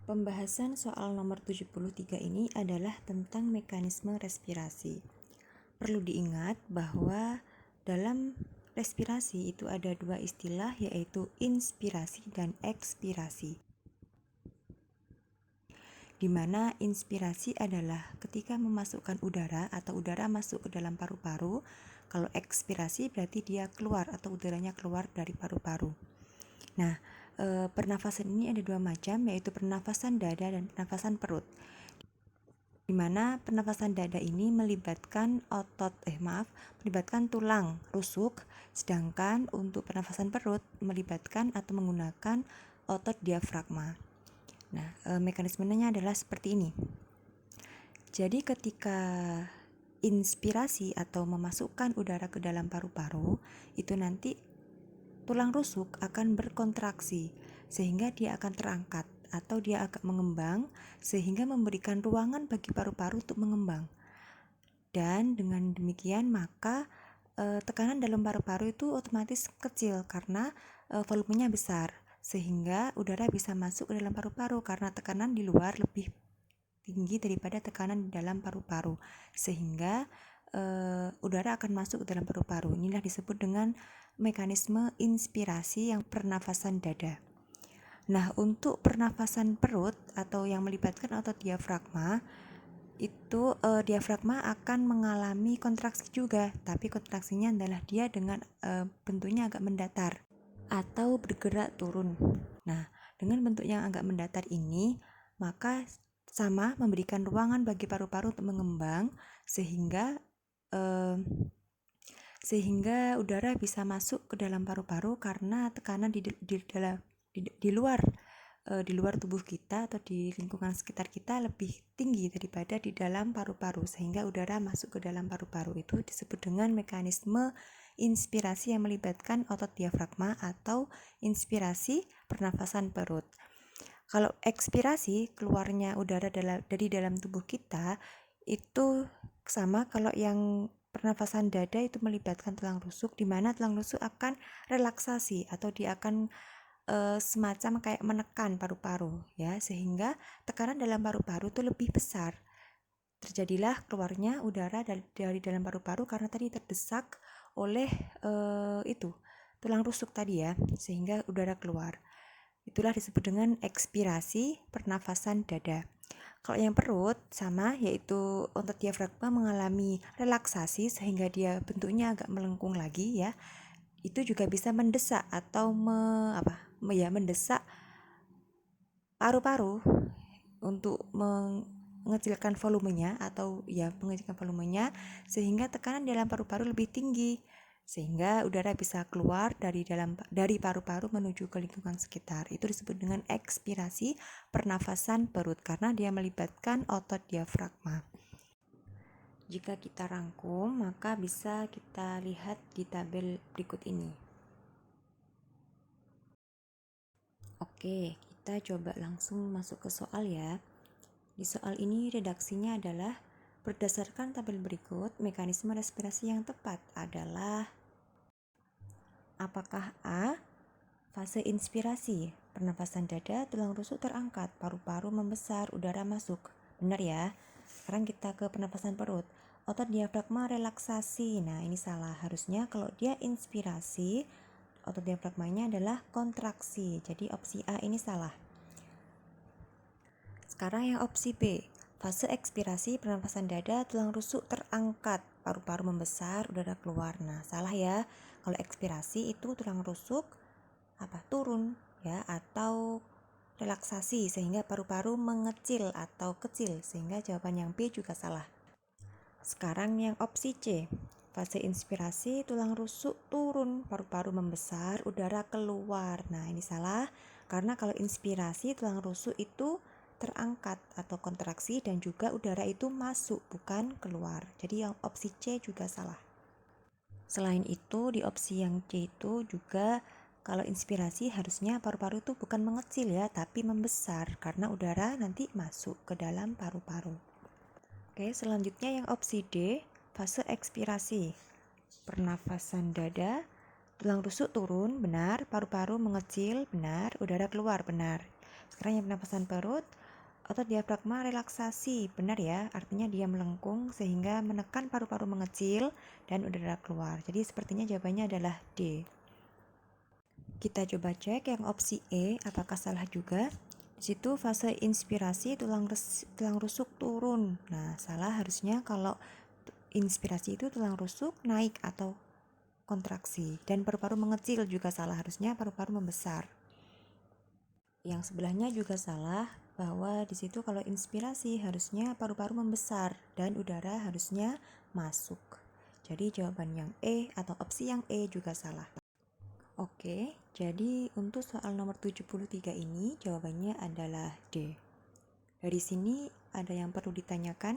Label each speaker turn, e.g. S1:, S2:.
S1: Pembahasan soal nomor 73 ini adalah tentang mekanisme respirasi. Perlu diingat bahwa dalam respirasi itu ada dua istilah, yaitu inspirasi dan ekspirasi. Di mana inspirasi adalah ketika memasukkan udara atau udara masuk ke dalam paru-paru. Kalau ekspirasi berarti dia keluar atau udaranya keluar dari paru-paru. Nah, pernafasan ini ada dua macam, yaitu pernafasan dada dan pernafasan perut. Di mana pernafasan dada ini melibatkan melibatkan tulang rusuk, sedangkan untuk pernafasan perut melibatkan atau menggunakan otot diafragma. Nah, mekanismenya adalah seperti ini. Jadi ketika inspirasi atau memasukkan udara ke dalam paru-paru, itu nanti tulang rusuk akan berkontraksi sehingga dia akan terangkat atau dia akan mengembang sehingga memberikan ruangan bagi paru-paru untuk mengembang. Dan dengan demikian maka tekanan dalam paru-paru itu otomatis kecil karena volumenya besar, sehingga udara bisa masuk ke dalam paru-paru karena tekanan di luar lebih tinggi daripada tekanan di dalam paru-paru, sehingga udara akan masuk ke dalam paru-paru. Inilah disebut dengan mekanisme inspirasi yang pernafasan dada. Nah, untuk pernafasan perut atau yang melibatkan otot diafragma, itu diafragma akan mengalami kontraksi juga, tapi kontraksinya adalah dia dengan bentuknya agak mendatar atau bergerak turun. Nah, dengan bentuk yang agak mendatar ini, maka sama memberikan ruangan bagi paru-paru untuk mengembang sehingga udara bisa masuk ke dalam paru-paru karena tekanan di luar tubuh kita atau di lingkungan sekitar kita lebih tinggi daripada di dalam paru-paru, sehingga udara masuk ke dalam paru-paru. Itu disebut dengan mekanisme inspirasi yang melibatkan otot diafragma atau inspirasi pernafasan perut. Kalau ekspirasi, keluarnya udara dari dalam tubuh kita, itu sama kalau yang pernafasan dada itu melibatkan tulang rusuk, di mana tulang rusuk akan relaksasi atau dia akan semacam kayak menekan paru-paru, ya, sehingga tekanan dalam paru-paru itu lebih besar. Terjadilah keluarnya udara dari dalam paru-paru karena tadi terdesak oleh tulang rusuk tadi, ya, sehingga udara keluar. Itulah disebut dengan ekspirasi pernafasan dada. Kalau yang perut sama, yaitu otot diafragma mengalami relaksasi sehingga dia bentuknya agak melengkung lagi, ya. Itu juga bisa mendesak atau mendesak paru-paru untuk mengecilkan volumenya sehingga tekanan dalam paru-paru lebih tinggi, sehingga udara bisa keluar dari paru-paru menuju ke lingkungan sekitar. Itu disebut dengan ekspirasi pernafasan perut karena dia melibatkan otot diafragma. Jika kita rangkum, maka bisa kita lihat di tabel berikut ini. Oke, kita coba langsung masuk ke soal, ya. Di soal ini redaksinya adalah berdasarkan tabel berikut, mekanisme respirasi yang tepat adalah: apakah A. Fase inspirasi, pernafasan dada, tulang rusuk terangkat, paru-paru membesar, udara masuk. Benar, ya. Sekarang kita ke pernafasan perut. Otot diafragma relaksasi. Nah, ini salah. Harusnya kalau dia inspirasi, otot diafragmanya adalah kontraksi. Jadi opsi A ini salah. Sekarang yang opsi B, fase ekspirasi, pernafasan dada, tulang rusuk terangkat, paru-paru membesar, udara keluar. Nah, salah, ya. Kalau ekspirasi itu tulang rusuk turun, ya, atau relaksasi sehingga paru-paru mengecil atau kecil, sehingga jawaban yang B juga salah. Sekarang yang opsi C, fase inspirasi, tulang rusuk turun, paru-paru membesar, udara keluar. Nah, ini salah karena kalau inspirasi tulang rusuk itu terangkat atau kontraksi dan juga udara itu masuk, bukan keluar. Jadi yang opsi C juga salah. Selain itu, di opsi yang C itu juga kalau inspirasi harusnya paru-paru itu bukan mengecil, ya, tapi membesar karena udara nanti masuk ke dalam paru-paru. Oke, selanjutnya yang opsi D, fase ekspirasi. Pernafasan dada, tulang rusuk turun, benar. Paru-paru mengecil, benar. Udara keluar, benar. Sekarang yang penapasan perut, otot diafragma relaksasi, benar ya, artinya dia melengkung sehingga menekan paru-paru mengecil dan udara keluar. Jadi sepertinya jawabannya adalah D. Kita coba cek yang opsi E, apakah salah juga? Di situ fase inspirasi tulang rusuk turun. Nah, salah, harusnya kalau inspirasi itu tulang rusuk naik atau kontraksi, dan paru-paru mengecil juga salah, harusnya paru-paru membesar. Yang sebelahnya juga salah, bahwa di situ kalau inspirasi harusnya paru-paru membesar dan udara harusnya masuk. Jadi jawaban yang E atau opsi yang E juga salah. Oke, jadi untuk soal nomor 73 ini jawabannya adalah D. Dari sini ada yang perlu ditanyakan?